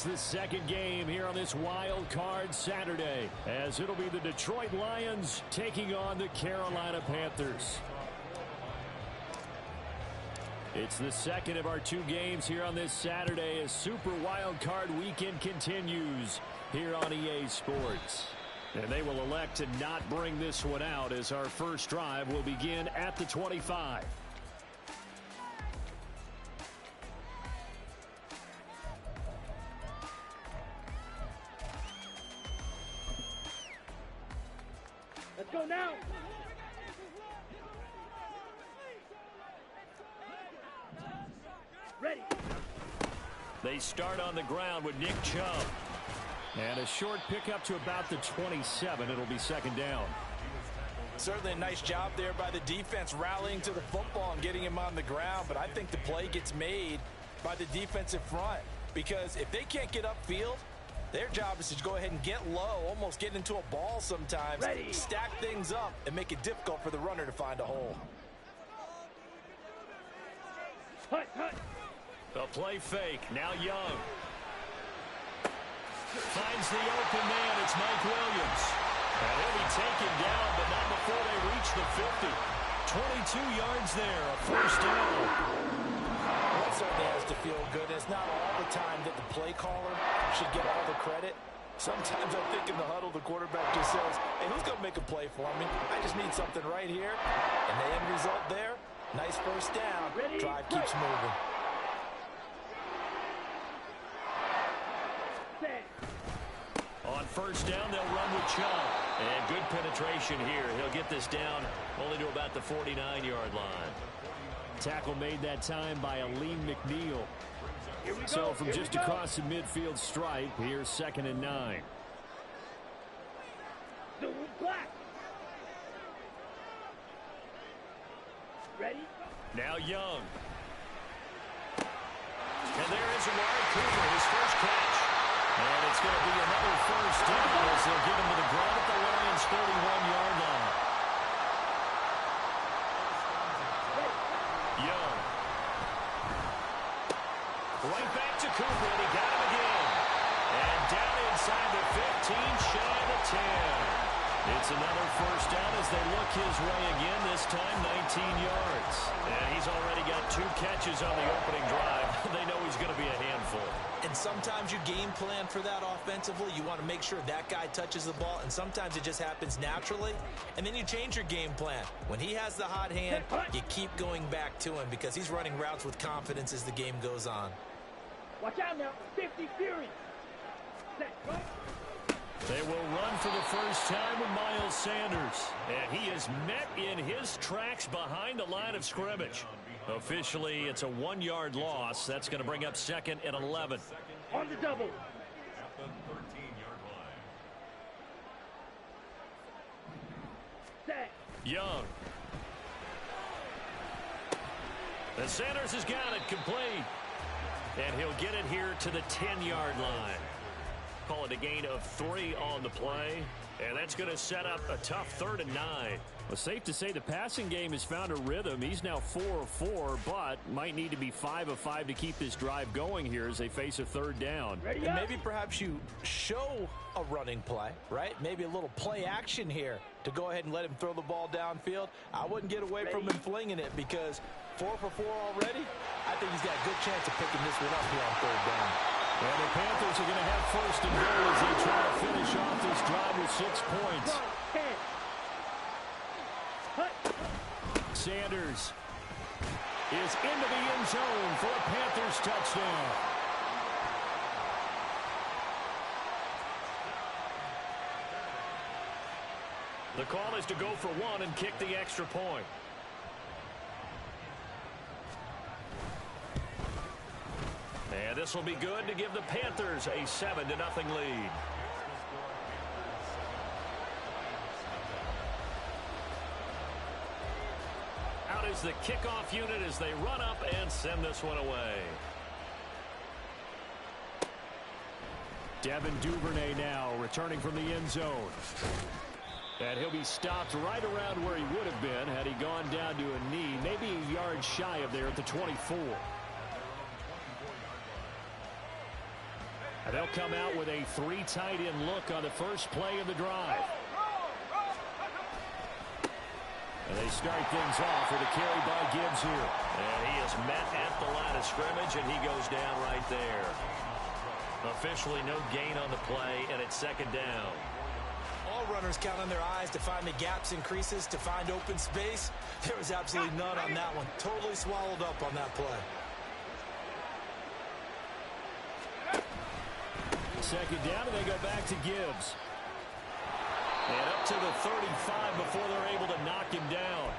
the second game here on this wild card Saturday, as it'll be the Detroit Lions taking on the Carolina Panthers. It's the second of our two games here on this Saturday as Super Wild Card Weekend continues here on EA Sports. And they will elect to not bring this one out as our first drive will begin at the 25. Let's go now. Ready. They start on the ground with Nick Chubb. And a short pickup to about the 27. It'll be second down. Certainly a nice job there by the defense rallying to the football and getting him on the ground. But I think the play gets made by the defensive front. Because if they can't get upfield, their job is to go ahead and get low, almost get into a ball sometimes, Ready. Stack things up, and make it difficult for the runner to find a hole. Hut, hut. A play fake. Now Young. Finds the open man. It's Mike Williams. And he'll be taken down, but not before they reach the 50. 22 yards there. A first down. That certainly has to feel good. It's not all the time that the play caller should get all the credit. Sometimes I think in the huddle, the quarterback just says, hey, who's going to make a play for me? I just need something right here. And the end result there, nice first down. Ready, drive keeps moving. Set. On first down, they'll run with Chubb. And good penetration here. He'll get this down only to about the 49-yard line. Tackle made that time by Aleem McNeil. So from just across the midfield stripe, here's 2nd and 9. The black. Ready? Now Young. And there is Amari Cooper, his first catch. And it's going to be another first down as they'll get him to the ground at the Lions' 31-yard line. Young. Right back to Cooper, and he got him again. And down inside the 15, shy of the 10. It's another first down as they look his way again, this time 19 yards. And he's already got 2 catches on the opening drive. They know he's going to be a handful. And sometimes you game plan for that offensively. You want to make sure that guy touches the ball, and sometimes it just happens naturally. And then you change your game plan. When he has the hot hand, you keep going back to him because he's running routes with confidence as the game goes on. Watch out now. 50 Fury. Set. Go. They will run for the first time with Miles Sanders. And he is met in his tracks behind the line of scrimmage. Officially, it's a 1-yard loss. That's going to bring up 2nd and 11. On the double. At the 13-yard line. Set. Young. And Sanders has got it complete. And he'll get it here to the 10-yard line. Call it a gain of 3 on the play. And that's going to set up a tough 3rd and 9. Well, safe to say the passing game has found a rhythm. He's now 4 of 4, but might need to be 5 of 5 to keep this drive going here as they face a 3rd down. Ready And up. maybe perhaps you show a running play, right? Maybe a little play action here to go ahead and let him throw the ball downfield. I wouldn't get away from him flinging it because 4 for 4 already. I think he's got a good chance of picking this one up here on 3rd down. And the Panthers are going to have first and goal as they try to finish off this drive with 6 points. 10. Sanders is into the end zone for a Panthers touchdown. The call is to go for 1 and kick the extra point. And this will be good to give the Panthers a 7-0 lead. Out is the kickoff unit as they run up and send this one away. Devin Duvernay now returning from the end zone. And he'll be stopped right around where he would have been had he gone down to a knee, maybe a yard shy of there at the 24. And they'll come out with a 3 tight end look on the first play of the drive. And they start things off with a carry by Gibbs here. And he is met at the line of scrimmage, and he goes down right there. Officially no gain on the play, and it's second down. All runners count on their eyes to find the gaps and creases, to find open space. There was absolutely none on that one. Totally swallowed up on that play. Second down, and they go back to Gibbs. And up to the 35 before they're able to knock him down.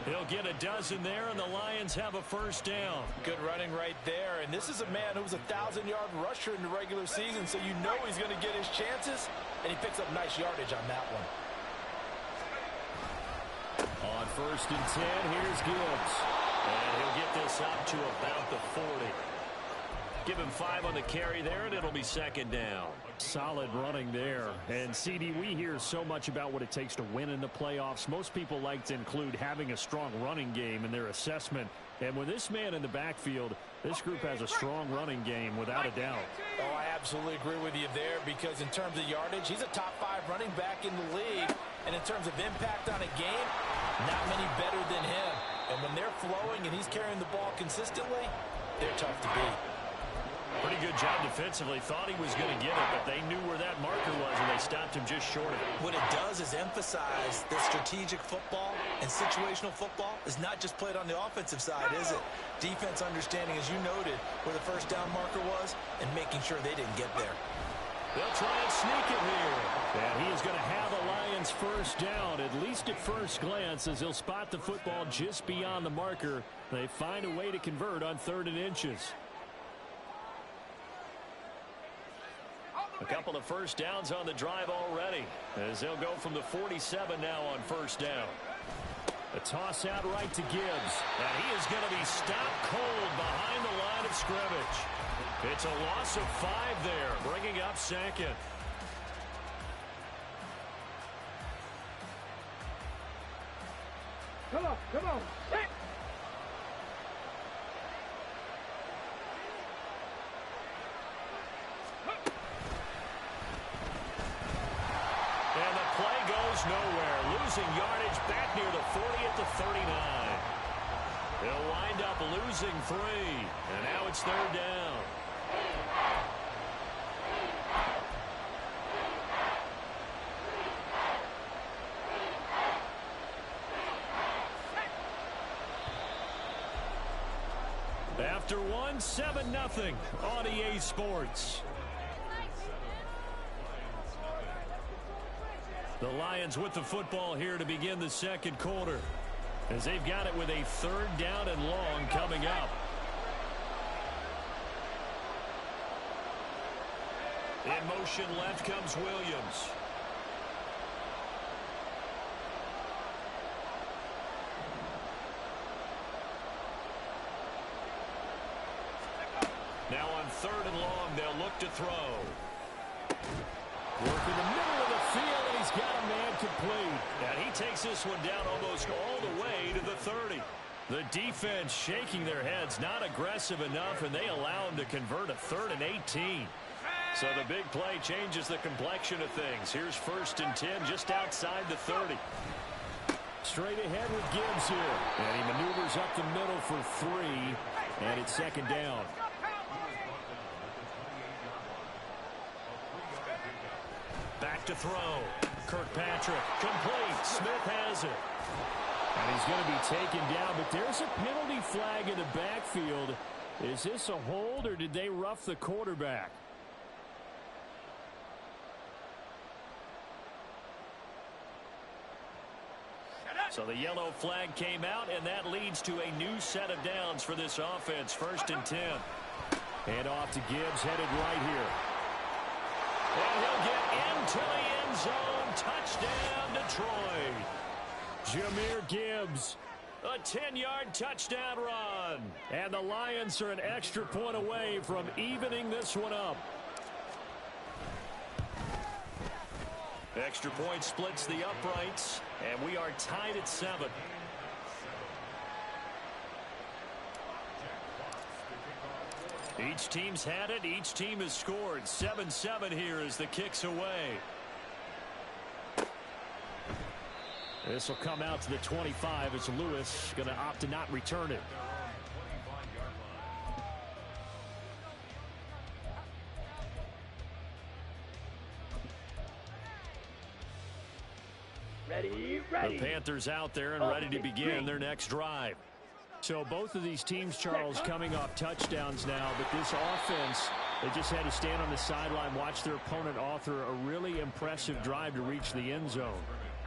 He'll get a dozen there, and the Lions have a first down. Good running right there. And this is a man who was a 1,000-yard rusher in the regular season, so you know he's going to get his chances. And he picks up nice yardage on that one. On first and 10, here's Gibbs. And he'll get this up to about the 40. Give him 5 on the carry there, and it'll be second down. Solid running there. And, CD, we hear so much about what it takes to win in the playoffs. Most people like to include having a strong running game in their assessment. And with this man in the backfield, this group has a strong running game without a doubt. Oh, I absolutely agree with you there, because in terms of yardage, he's a top 5 running back in the league. And in terms of impact on a game, not many better than him. And when they're flowing and he's carrying the ball consistently, they're tough to beat. Pretty good job defensively. Thought he was going to get it, but they knew where that marker was, and they stopped him just short of it. What it does is emphasize that strategic football and situational football is not just played on the offensive side, is it? Defense understanding, as you noted, where the first down marker was and making sure they didn't get there. They'll try and sneak it here. And he is going to have a Lions first down, at least at first glance, as he'll spot the football just beyond the marker. They find a way to convert on 3rd and inches. A couple of first downs on the drive already, as they'll go from the 47 now on first down. A toss out right to Gibbs, and he is going to be stopped cold behind the line of scrimmage. It's a loss of 5 there, bringing up second. Come on, come on. And the play goes nowhere. Losing yardage back near the 40 at the 39. They'll wind up losing 3. And now it's 3rd down. After 1, 7-0 on EA Sports. The Lions with the football here to begin the second quarter, as they've got it with a 3rd down and long coming up. In motion left comes Williams. Now on 3rd and long, they'll look to throw. Work in the middle of the field, and he's got a man complete. And he takes this one down almost all the way to the 30. The defense shaking their heads, not aggressive enough, and they allow him to convert a 3rd and 18. So the big play changes the complexion of things. Here's 1st and 10 just outside the 30. Straight ahead with Gibbs here. And he maneuvers up the middle for 3, and it's 2nd down. Back to throw. Kirkpatrick complete. Smith has it. And he's going to be taken down, but there's a penalty flag in the backfield. Is this a hold, or did they rough the quarterback? So the yellow flag came out, and that leads to a new set of downs for this offense. 1st and 10. And off to Gibbs, headed right here. And he'll get into the end zone. Touchdown, Detroit. Jahmyr Gibbs, a 10-yard touchdown run. And the Lions are an extra point away from evening this one up. Extra point splits the uprights, and we are tied at 7. Each team's had it. Each team has scored. 7-7 here as the kick's away. This will come out to the 25 as Lewis going to opt to not return it. Ready. The Panthers out there and ready to begin their next drive. So both of these teams, Charles, coming off touchdowns now, but this offense, they just had to stand on the sideline, watch their opponent author a really impressive drive to reach the end zone.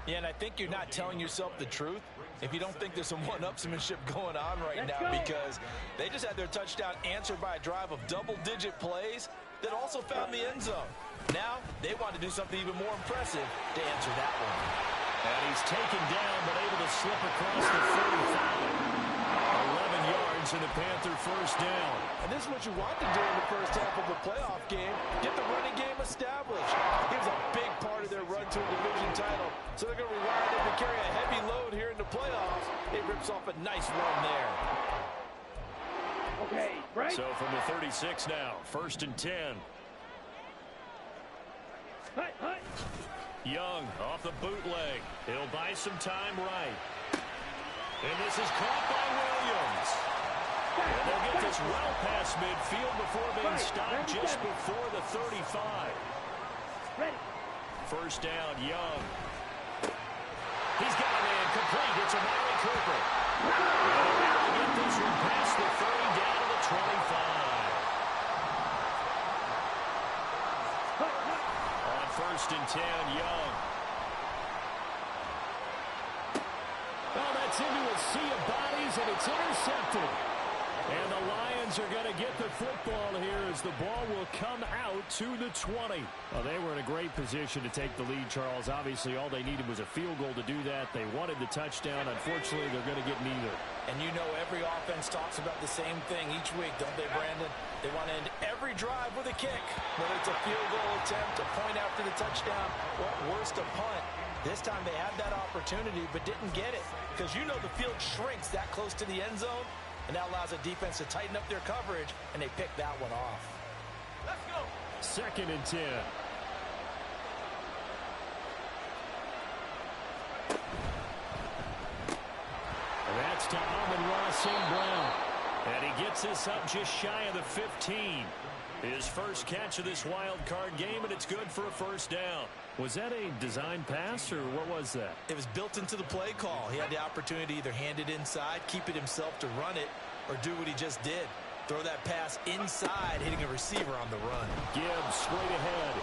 Yeah, and I think you're not telling yourself the truth if you don't think there's some one-upsmanship going on right now, because they just had their touchdown answered by a drive of double-digit plays that also found the end zone. Now they want to do something even more impressive to answer that one. And he's taken down but able to slip across the 35. 11 yards and a Panther first down. And this is what you want to do in the first half of a playoff game. Get the running game established. He was a big part of their run to a division title. So they're going to rely on him to carry a heavy load here in the playoffs. He rips off a nice run there. Okay, right. So from the 36 now, 1st and 10. Hi. Young off the bootleg. He'll buy some time right. And this is caught by Williams. And they'll get this well past midfield before being stopped just before the 35. Ready. First down, Young. He's got a man complete. It's Amari Cooper. And they'll get this one past the 30 down to the 25. On 1st and 10, Young. Well, that's into a sea of bodies, and it's intercepted. And the Lions are going to get the football here as the ball will come out to the 20. Well, they were in a great position to take the lead, Charles. Obviously, all they needed was a field goal to do that. They wanted the touchdown. Unfortunately, they're going to get neither. And you know every offense talks about the same thing each week, don't they, Brandon? They want to end every drive with a kick. Whether it's a field goal attempt, a point after the touchdown, or worse, a punt. This time they had that opportunity but didn't get it, because you know the field shrinks that close to the end zone, and that allows the defense to tighten up their coverage, and they pick that one off. Let's go. 2nd and 10. And that's to Amon-Ra St. Brown. And he gets this up just shy of the 15. His first catch of this wild card game, and it's good for a first down. Was that a design pass, or what was that? It was built into the play call. He had the opportunity to either hand it inside, keep it himself to run it, or do what he just did. Throw that pass inside, hitting a receiver on the run. Gibbs straight ahead.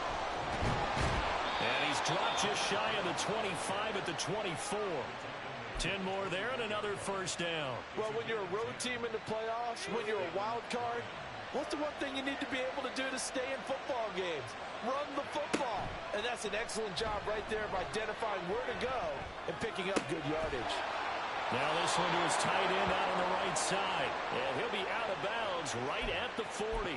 And he's dropped just shy of the 25 at the 24. 10 more there and another first down. Well, when you're a road team in the playoffs, when you're a wild card, what's the one thing you need to be able to do to stay in football games? Run the football. And that's an excellent job right there of identifying where to go and picking up good yardage. Now this one to his tight end out on the right side. And he'll be out of bounds right at the 40.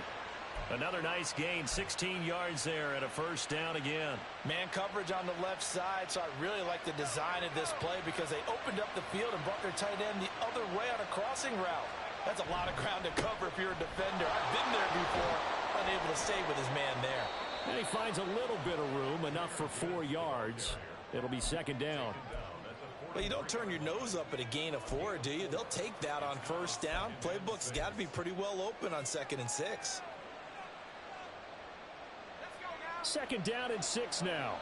Another nice gain, 16 yards there and a first down again. Man coverage on the left side, so I really like the design of this play because they opened up the field and brought their tight end the other way on a crossing route. That's a lot of ground to cover if you're a defender. I've been there before, unable to stay with his man there. And he finds a little bit of room, enough for 4 yards. It'll be second down. Well, you don't turn your nose up at a gain of 4, do you? They'll take that on first down. Playbook's got to be pretty well open on 2nd and 6. Second down and 6 now.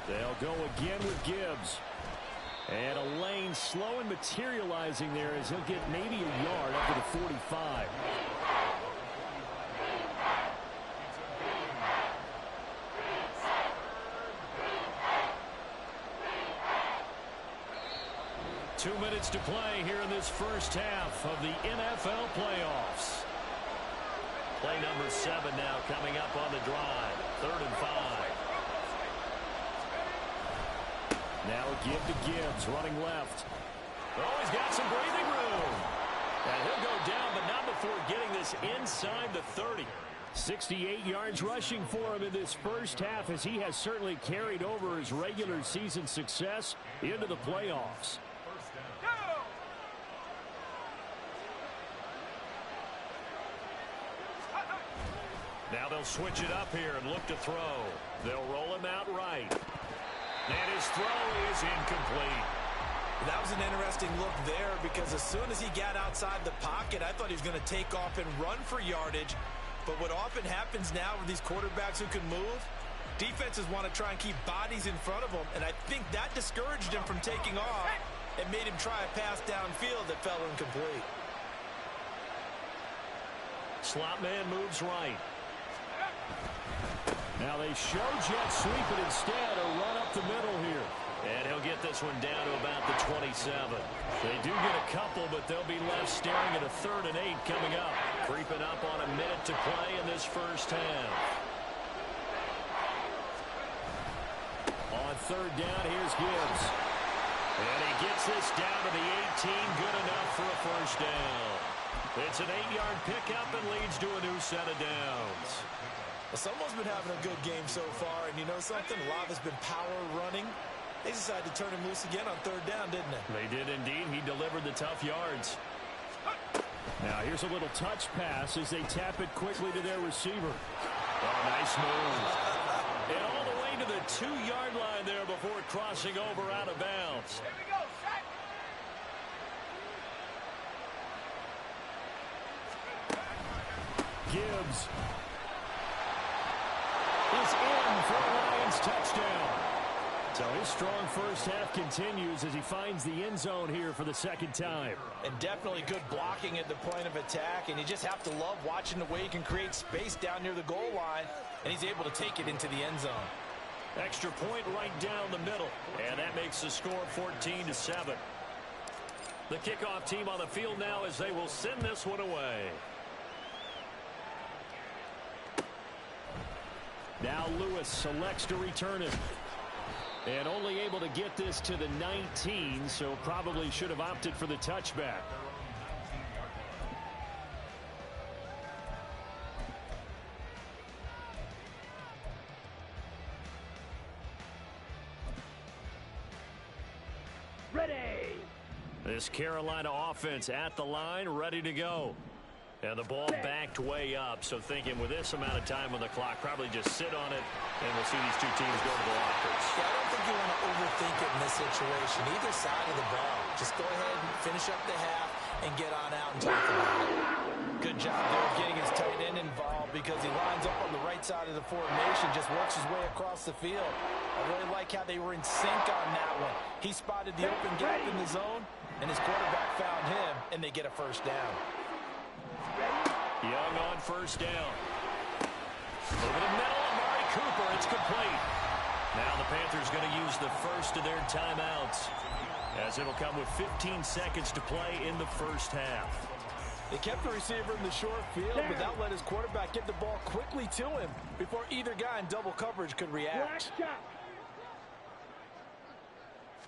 They'll go again with Gibbs. And a lane slow and materializing there as he'll get maybe a yard up to the 45. Two minutes to play here in this first half of the NFL playoffs. Play number 7 now coming up on the drive. 3rd and 5. Now a give to Gibbs, running left. Oh, he's got some breathing room. And he'll go down, but not before getting this inside the 30. 68 yards rushing for him in this first half, as he has certainly carried over his regular season success into the playoffs. Now they'll switch it up here and look to throw. They'll roll him out right. And his throw is incomplete. That was an interesting look there because as soon as he got outside the pocket, I thought he was going to take off and run for yardage. But what often happens now with these quarterbacks who can move, defenses want to try and keep bodies in front of them, and I think that discouraged him from taking off and made him try a pass downfield that fell incomplete. Slot man moves right. Now they show jet sweep it instead, a run up the middle here. And he'll get this one down to about the 27. They do get a couple, but they'll be left staring at a 3rd and 8 coming up. Creeping up on a minute to play in this first half. On 3rd down, here's Gibbs. And he gets this down to the 18, good enough for a first down. It's an 8-yard pickup and leads to a new set of downs. Well, someone's been having a good game so far, and you know something? A lot has been power running. They decided to turn him loose again on 3rd down, didn't they? They did indeed. He delivered the tough yards. Now here's a little touch pass as they tap it quickly to their receiver. Oh, nice move. And all the way to the 2-yard line there before crossing over out of bounds. Here we go, shot. Gibbs is in for a Lions touchdown. So his strong first half continues as he finds the end zone here for the 2nd time. And definitely good blocking at the point of attack, and you just have to love watching the way he can create space down near the goal line, and he's able to take it into the end zone. Extra point right down the middle, and that makes the score 14-7. The kickoff team on the field now as they will send this one away. Now Lewis selects to return it. And only able to get this to the 19, so probably should have opted for the touchback. Ready. This Carolina offense at the line, ready to go. And the ball backed way up, so thinking with this amount of time on the clock, probably just sit on it, and we'll see these two teams go to the lockers. Yeah, I don't think you want to overthink it in this situation. Either side of the ball. Just go ahead and finish up the half and get on out and talk about it. Good job there of getting his tight end involved because he lines up on the right side of the formation, just works his way across the field. I really like how they were in sync on that one. He spotted the open gap in the zone, and his quarterback found him, and they get a first down. Young on first down. Over the middle, Amari Cooper. It's complete. Now the Panthers going to use the first of their timeouts, as it'll come with 15 seconds to play in the first half. They kept the receiver in the short field, but that let his quarterback get the ball quickly to him before either guy in double coverage could react. Black shot.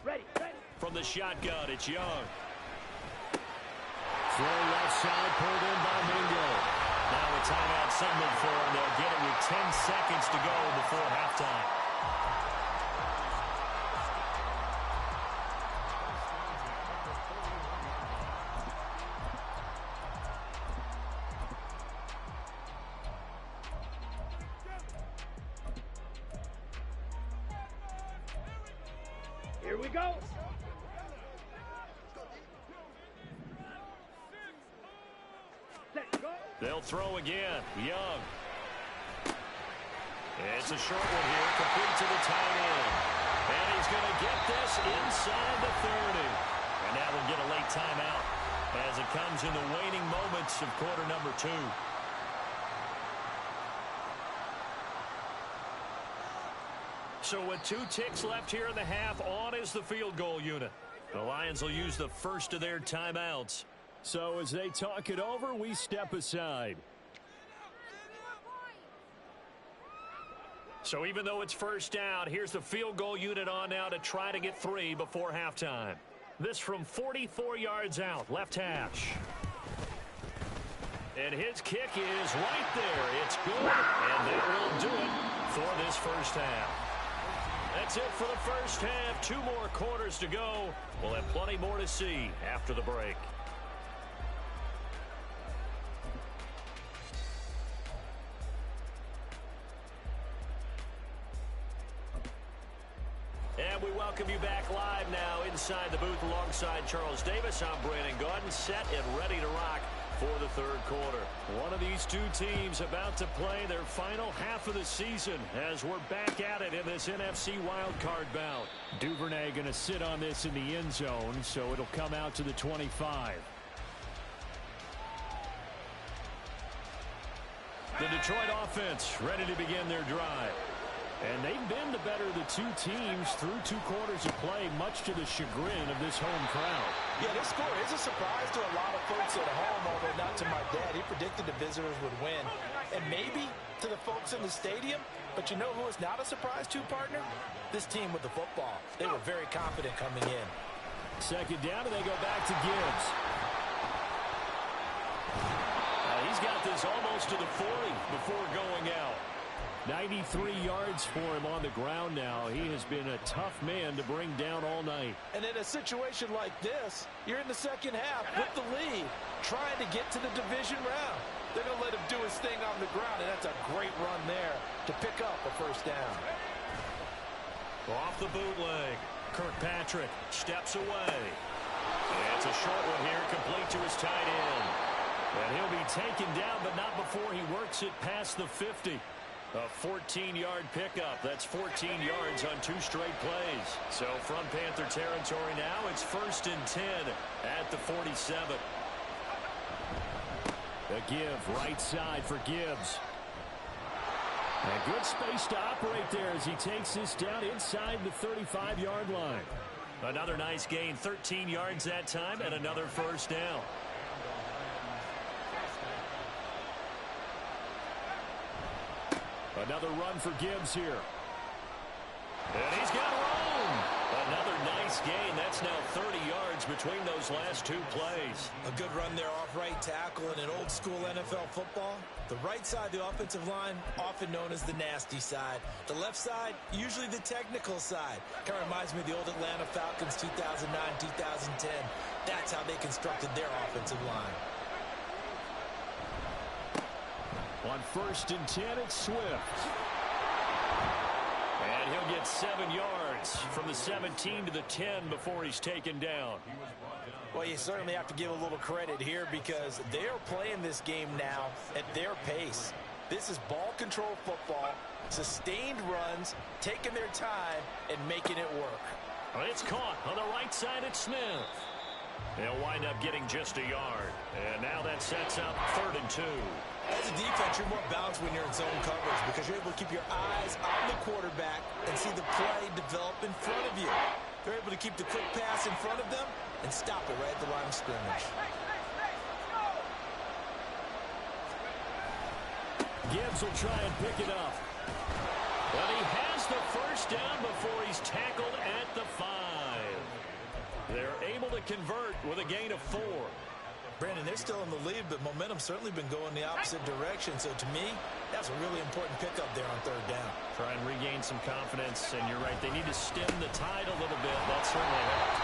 Ready, ready. From the shotgun, it's Young. Throw left side, pulled in by Mingo. Now a timeout signal for him. They'll get it with 10 seconds to go before halftime. Here we go. Set, go. They'll throw again. Young. It's a short one here, complete to the tight end. And he's going to get this inside the 30. And now we'll get a late timeout as it comes in the waning moments of quarter number 2. So with 2 ticks left here in the half, on is the field goal unit. The Lions will use the first of their timeouts. So as they talk it over, we step aside. So even though it's first down, here's the field goal unit on now to try to get 3 before halftime. This from 44 yards out, left hash. And his kick is right there. It's good, and that will do it for this first half. That's it for the first half. 2 more quarters to go. We'll have plenty more to see after the break. And we welcome you back live now inside the booth alongside Charles Davis. I'm Brandon Gaudin, set and ready to rock for the third quarter. One of these two teams about to play their final half of the season as we're back at it in this NFC wildcard bout. Duvernay going to sit on this in the end zone, so it'll come out to the 25. The Detroit offense ready to begin their drive. And they've been the better of the two teams through 2 quarters of play, much to the chagrin of this home crowd. Yeah, this score is a surprise to a lot of folks at home, although not to my dad. He predicted the visitors would win. And maybe to the folks in the stadium, but you know who is not a surprise to, partner? This team with the football. They were very confident coming in. Second down, and they go back to Gibbs. He's got this almost to the 40 before going out. 93 yards for him on the ground now. He has been a tough man to bring down all night. And in a situation like this, you're in the second half with the lead, trying to get to the division round. They're going to let him do his thing on the ground, and that's a great run there to pick up a first down. Off the bootleg. Kirkpatrick steps away. And it's a short one here, complete to his tight end. And he'll be taken down, but not before he works it past the 50. A 14-yard pickup. That's 14 yards on 2 straight plays. So from Panther territory now, it's 1st and 10 at the 47. A give right side for Gibbs. A good space to operate there as he takes this down inside the 35-yard line. Another nice gain, 13 yards that time, and another first down. Another run for Gibbs here. And he's got room. Another nice gain. That's now 30 yards between those last 2 plays. A good run there off right tackle in an old-school NFL football. The right side of the offensive line, often known as the nasty side. The left side, usually the technical side. Kind of reminds me of the old Atlanta Falcons 2009, 2010. That's how they constructed their offensive line. On 1st and 10, it's Swift. And he'll get 7 yards from the 17 to the 10 before he's taken down. Well, you certainly have to give a little credit here because they're playing this game now at their pace. This is ball control football, sustained runs, taking their time, and making it work. Well, it's caught on the right side at Smith. They'll wind up getting just a yard. And now that sets up 3rd and 2. As a defense, you're more balanced when you're in zone coverage because you're able to keep your eyes on the quarterback and see the play develop in front of you. They're able to keep the quick pass in front of them and stop it right at the line of scrimmage. Gibbs will try and pick it up. But he has the first down before he's tackled at the 5. They're able to convert with a gain of 4. Brandon, they're still in the lead, but momentum's certainly been going the opposite direction. So to me, that's a really important pickup there on 3rd down. Try and regain some confidence, and you're right. They need to stem the tide a little bit. That certainly helped.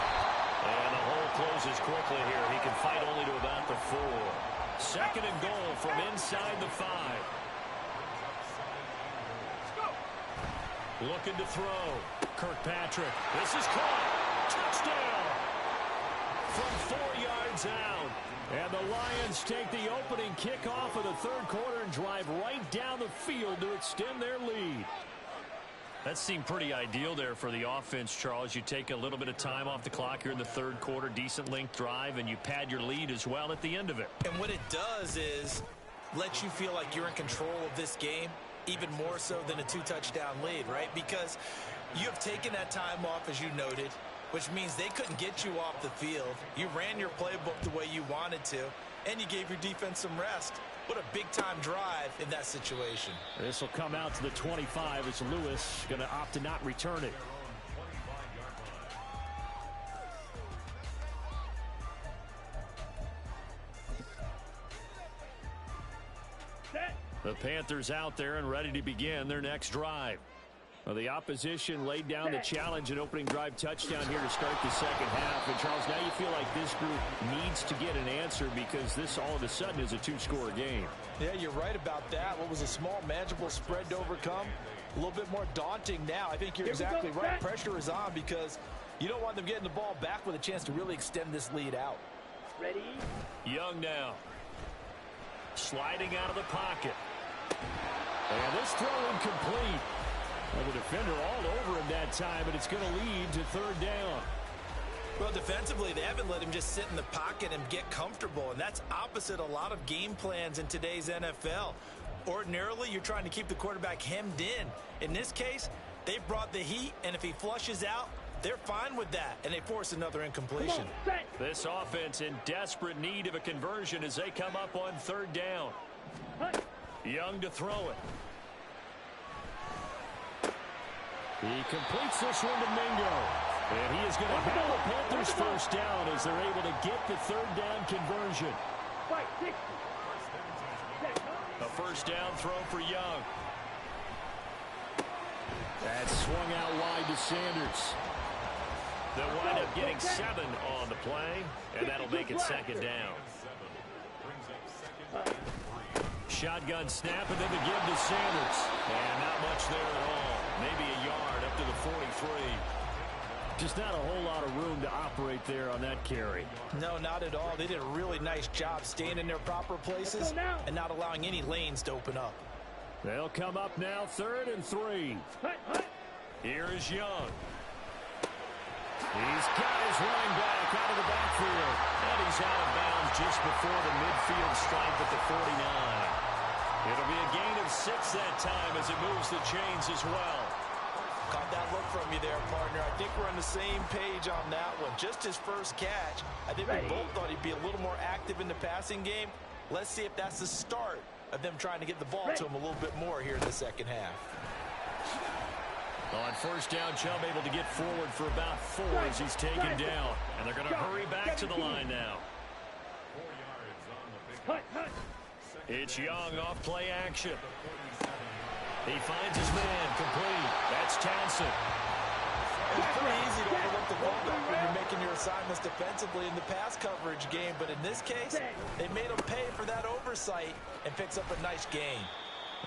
And the hole closes quickly here. He can fight only to about the 4. 2nd and goal from inside the 5. Looking to throw. Kirkpatrick. This is caught. Touchdown. From 4 yards out. And the Lions take the opening kickoff of the 3rd quarter and drive right down the field to extend their lead. That seemed pretty ideal there for the offense, Charles. You take a little bit of time off the clock here in the 3rd quarter, decent length drive, and you pad your lead as well at the end of it. And what it does is let you feel like you're in control of this game, even more so than a 2-touchdown lead, right? Because you have taken that time off, as you noted, which means they couldn't get you off the field. You ran your playbook the way you wanted to, and you gave your defense some rest. What a big-time drive in that situation. This will come out to the 25 as Lewis going to opt to not return it. The Panthers out there and ready to begin their next drive. Well, the opposition laid down the challenge and opening drive touchdown here to start the second half. And, Charles, now you feel like this group needs to get an answer because this all of a sudden is a 2-score game. Yeah, you're right about that. What was a small, manageable spread to overcome a little bit more daunting now. I think you're exactly right. Pressure is on because you don't want them getting the ball back with a chance to really extend this lead out. Ready? Young now. Sliding out of the pocket. And this throw incomplete. Well, the defender all over him that time, and it's going to lead to third down. Well, defensively, they haven't let him just sit in the pocket and get comfortable, and that's opposite a lot of game plans in today's NFL. Ordinarily, you're trying to keep the quarterback hemmed in. In this case, they've brought the heat, and if he flushes out, they're fine with that, and they force another incompletion. This offense in desperate need of a conversion as they come up on third down. Young to throw it. He completes this one to Mingo. And he is going to have the Panthers first down as they're able to get the third down conversion. A first down throw for Young. That's swung out wide to Sanders. They'll wind up getting 7 on the play, and that'll make it second down. Shotgun snap, and then the give to Sanders. And not much there at all. Maybe a yard up to the 43. Just not a whole lot of room to operate there on that carry. No, not at all. They did a really nice job staying in their proper places and not allowing any lanes to open up. They'll come up now, 3rd and 3. Here is Young. He's got his running back out of the backfield. And he's out of bounds just before the midfield stripe at the 49. It'll be a gain of 6 that time as it moves the chains as well. Caught that look from you there, partner. I think we're on the same page on that one. Just his first catch. I think we both thought he'd be a little more active in the passing game. Let's see if that's the start of them trying to get the ball to him a little bit more here in the second half. On first down, Chubb able to get forward for about 4 as he's taken down. And they're going to hurry back to the line now. It's Young off play action. He finds his man complete. That's Townsend. It's pretty easy to overlook the fullback when you're making your assignments defensively in the pass coverage game. But in this case, they made him pay for that oversight and picks up a nice gain.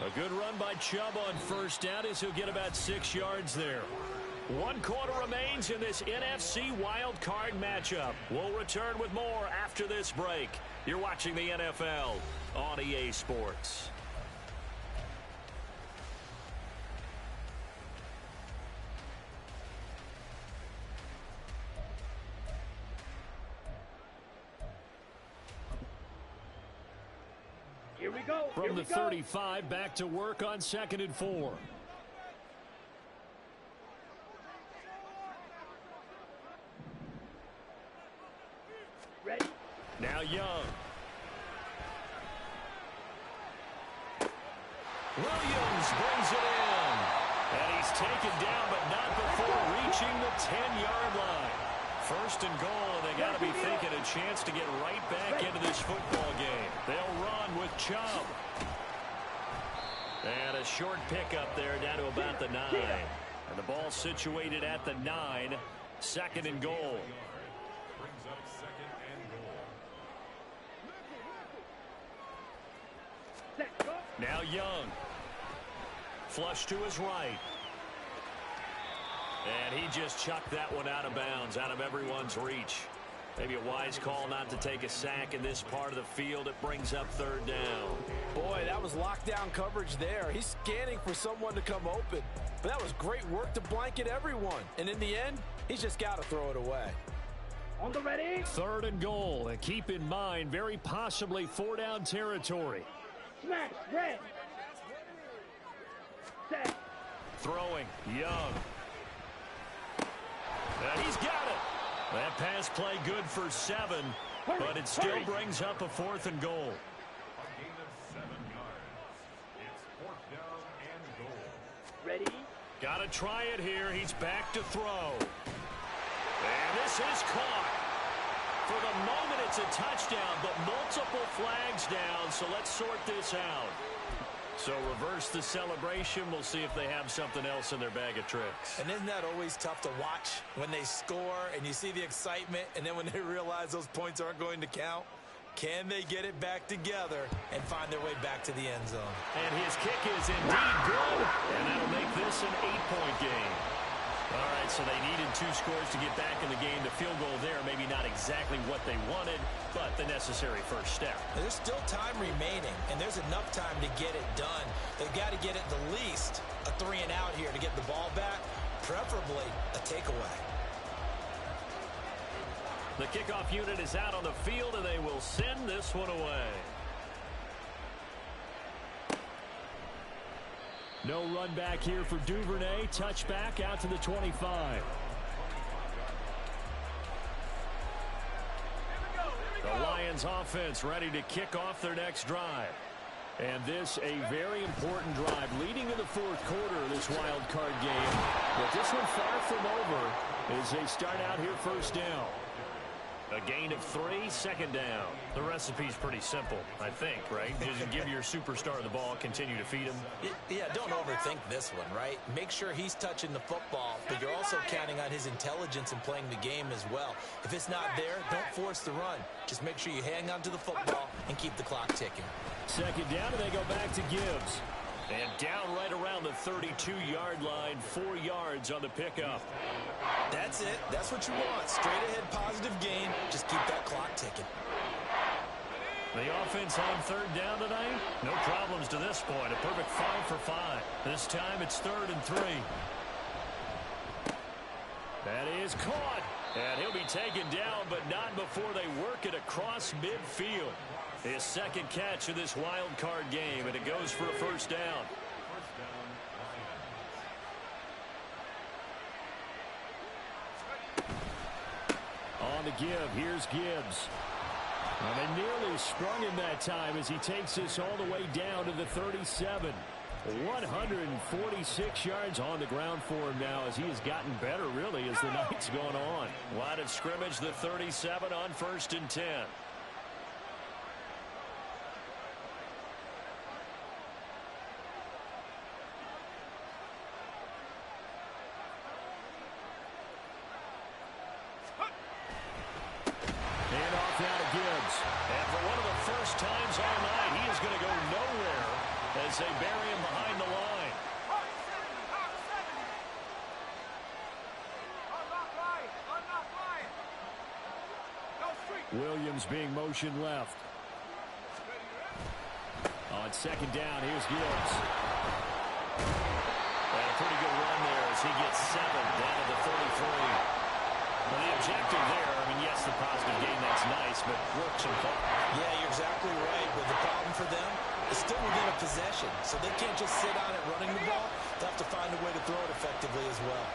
A good run by Chubb on first down as he'll get about 6 yards there. 1 quarter remains in this NFC wild card matchup. We'll return with more after this break. You're watching the NFL on EA Sports. Here we go. From the 35, back to work on 2nd and 4. Ready? Now Young. Williams brings it in. And he's taken down, but not before reaching the 10-yard line. 1st and goal, and they got to be thinking a chance to get right back into this football game. They'll run with Chubb. And a short pickup there down to about the 9. And the ball situated at the 9. 2nd and goal. Brings up 2nd and goal. Now Young. Flush to his right. And he just chucked that one out of bounds, out of everyone's reach. Maybe a wise call not to take a sack in this part of the field. It brings up 3rd down. Boy, that was lockdown coverage there. He's scanning for someone to come open. But that was great work to blanket everyone. And in the end, he's just got to throw it away. On the ready. 3rd and goal. And keep in mind, very possibly 4-down territory. Smash. Red. Set. Throwing. Young. And he's got it. That pass play good for 7, but it still brings up a 4th and goal. A gain of 7 yards. It's 4th down and goal. Ready? Got to try it here. He's back to throw. And this is caught. For the moment, it's a touchdown, but multiple flags down, so let's sort this out. So reverse the celebration. We'll see if they have something else in their bag of tricks. And isn't that always tough to watch when they score and you see the excitement, and then when they realize those points aren't going to count? Can they get it back together and find their way back to the end zone? And his kick is indeed good, and that'll make this an 8-point game. All right, so they needed 2 scores to get back in the game. The field goal there, maybe not exactly what they wanted, but the necessary first step. There's still time remaining, and there's enough time to get it done. They've got to get at the least a 3-and-out here to get the ball back, preferably a takeaway. The kickoff unit is out on the field, and they will send this one away. No run back here for Duvernay. Touchback out to the 25. The Lions offense ready to kick off their next drive. And this a very important drive leading to the fourth quarter of this wild card game. But this one far from over as they start out here first down. A gain of 3, second down. The recipe's pretty simple, I think, right? Just give your superstar the ball, continue to feed him. Yeah, don't overthink this one, right? Make sure he's touching the football, but you're also counting on his intelligence in playing the game as well. If it's not there, don't force the run. Just make sure you hang on to the football and keep the clock ticking. Second down, and they go back to Gibbs. And down right around the 32-yard line, 4 yards on the pickup. That's it. That's what you want. Straight ahead positive gain. Just keep that clock ticking. The offense on third down tonight. No problems to this point. A perfect 5 for 5. This time it's 3rd and 3. That is caught. And he'll be taken down, but not before they work it across midfield. His second catch of this wild card game, and it goes for a first down. On the give, here's Gibbs. Well, they nearly sprung him that time as he takes this all the way down to the 37. 146 yards on the ground for him now as he has gotten better, really, as the night's gone on. Line of scrimmage, the 37 on 1st and 10. Times all night, he is going to go nowhere as they bury him behind the line. Williams being motioned left. On second down, here's Gibbs. And a pretty good run there as he gets 7 down to the 33. Well, the objective there, I mean, yes, the positive gain, that's nice, but work some clock. Yeah, you're exactly right. But the problem for them is still within a possession. So they can't just sit on it running the ball. They'll have to find a way to throw it effectively as well.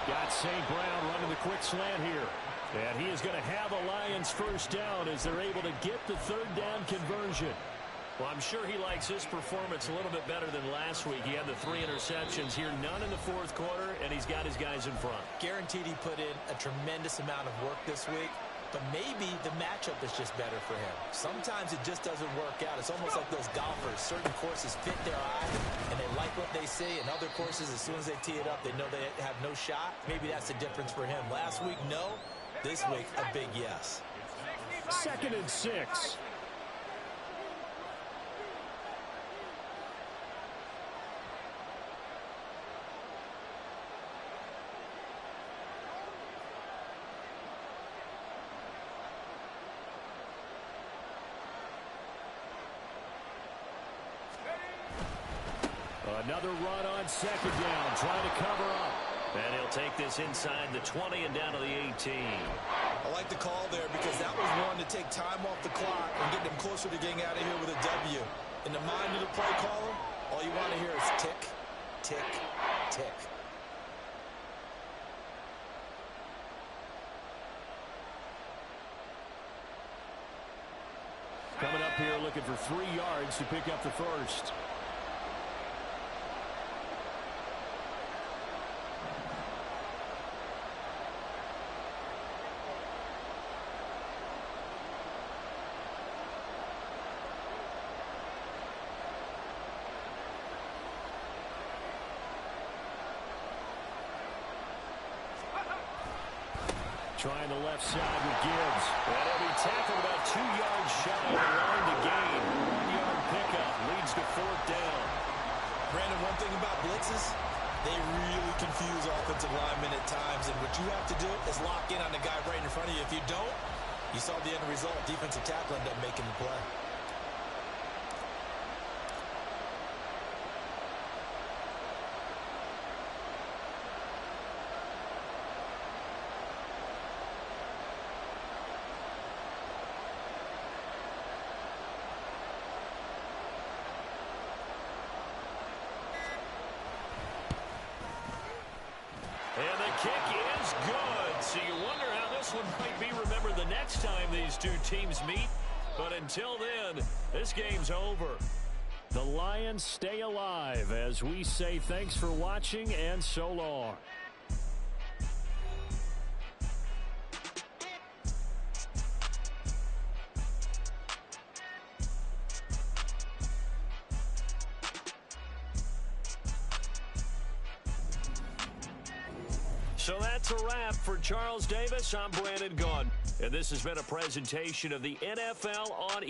Got St. Brown running the quick slant here. And he is going to have a Lions first down as they're able to get the third down conversion. Well, I'm sure he likes his performance a little bit better than last week. He had the 3 interceptions here, none in the fourth quarter, and he's got his guys in front. Guaranteed he put in a tremendous amount of work this week, but maybe the matchup is just better for him. Sometimes it just doesn't work out. It's almost like those golfers. Certain courses fit their eye, and they like what they see, and other courses, as soon as they tee it up, they know they have no shot. Maybe that's the difference for him. Last week, no. This week, a big yes. 2nd and 6. Another run on second down, trying to cover up. And he'll take this inside the 20 and down to the 18. I like the call there because that was one to take time off the clock and get them closer to getting out of here with a W. In the mind of the play caller, all you want to hear is tick, tick, tick. Coming up here looking for 3 yards to pick up the first. Trying the left side with Gibbs. And he'll be tackled about 2 yards shy of the line to gain. 1-yard pickup leads to 4th down. Brandon, one thing about blitzes, they really confuse offensive linemen at times, and what you have to do is lock in on the guy right in front of you. If you don't, you saw the end result. Defensive tackle ended up making the play. And the kick is good. So you wonder how this one might be remembered the next time these two teams meet. But until then, this game's over. The Lions stay alive as we say thanks for watching and so long. So that's a wrap for Charles Davis. I'm Brandon Gaudin. And this has been a presentation of the NFL on